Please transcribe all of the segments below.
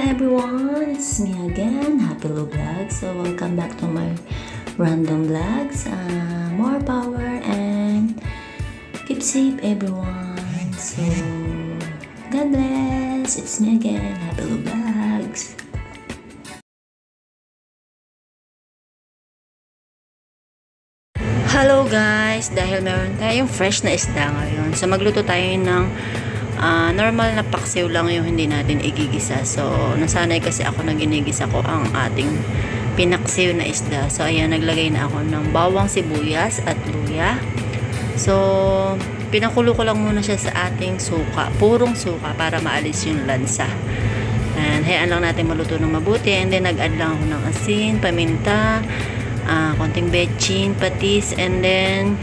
everyone, it's me again, Happy Lou Vlog. So welcome back to my random vlogs. More power and keep safe everyone. So God bless. It's me again, Happy Lou Vlogs. Hello guys, dahil meron tayong fresh na isda ngayon, so magluto tayo ng normal na paksiw lang yung hindi natin igigisa. So nasanay kasi ako na ginigisa ko ang ating pinaksiw na isda. So ayan, naglagay na ako ng bawang, sibuyas at luya. So pinakulo ko lang muna siya sa ating suka, purong suka, para maalis yung lansa. And hayaan lang natin maluto ng mabuti. And then nag-add lang ako ng asin, paminta, konting betchin, patis, and then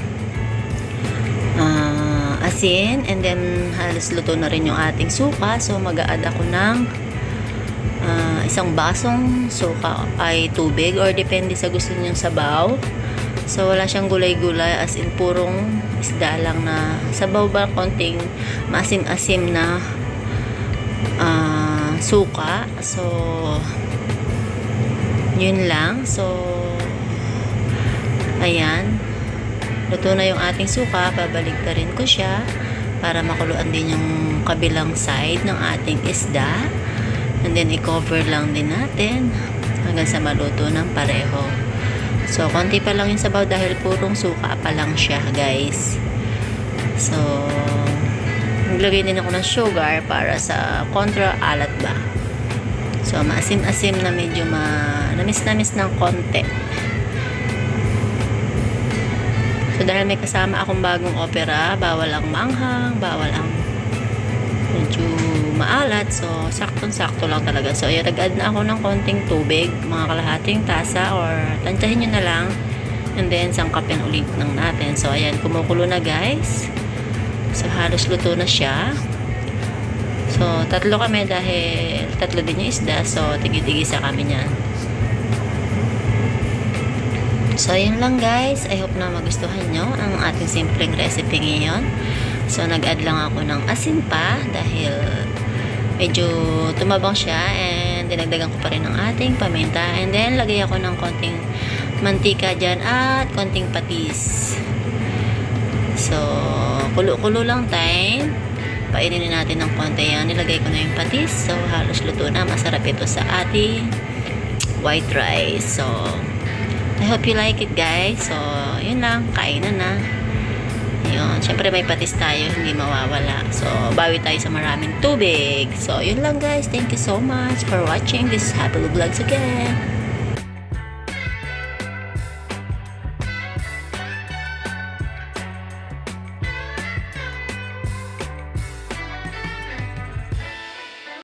asin, and then halos luto na rin yung ating suka. So mag-a-add ako ng isang basong suka ay tubig, or depende sa gusto niyong sabaw. So wala siyang gulay-gulay, as in purong isda lang na sabaw ba, konting maasim-asim na suka. So yun lang. So ayan, luto na yung ating suka. Babaligtarin ko siya para makuluan din yung kabilang side ng ating isda, and then i-cover lang din natin hanggang sa maluto ng pareho. So konti pa lang yung sabaw dahil purong suka pa lang siya guys. So naglagay din ako ng sugar para sa kontra alat ba. So maasim-asim na, medyo namis-namis ng konti. So dahil may kasama akong bagong opera, bawal ang maanghang, bawal ang medyo maalat. So saktong-sakto lang talaga. So ayan, nag-add na ako ng konting tubig, mga kalahating tasa, or tansyahin nyo na lang. And then sangkapin ulit ng natin. So ayan, kumukulo na guys. So halos luto na siya. So tatlo kami dahil tatlo din yung isda. So tigi-tigisa kami niyan. So yun lang guys, I hope na magustuhan nyo ang ating simpleng recipe ngayon. So nag-add lang ako ng asin pa dahil medyo tumabang siya, and dinagdagan ko pa rin ng ating paminta, and then lagay ako ng konting mantika dyan at konting patis. So kulo-kulo lang time, paininin natin ng konti yan. Nilagay ko na yung patis, so halos luto na. Masarap ito sa ating white rice. So I hope you like it guys. So yun lang, kainan na. Yun, syempre may patis tayo, hindi mawawala. So bawi tayo sa maraming tubig. So yun lang guys, thank you so much for watching this Happy Lou Vlogs again.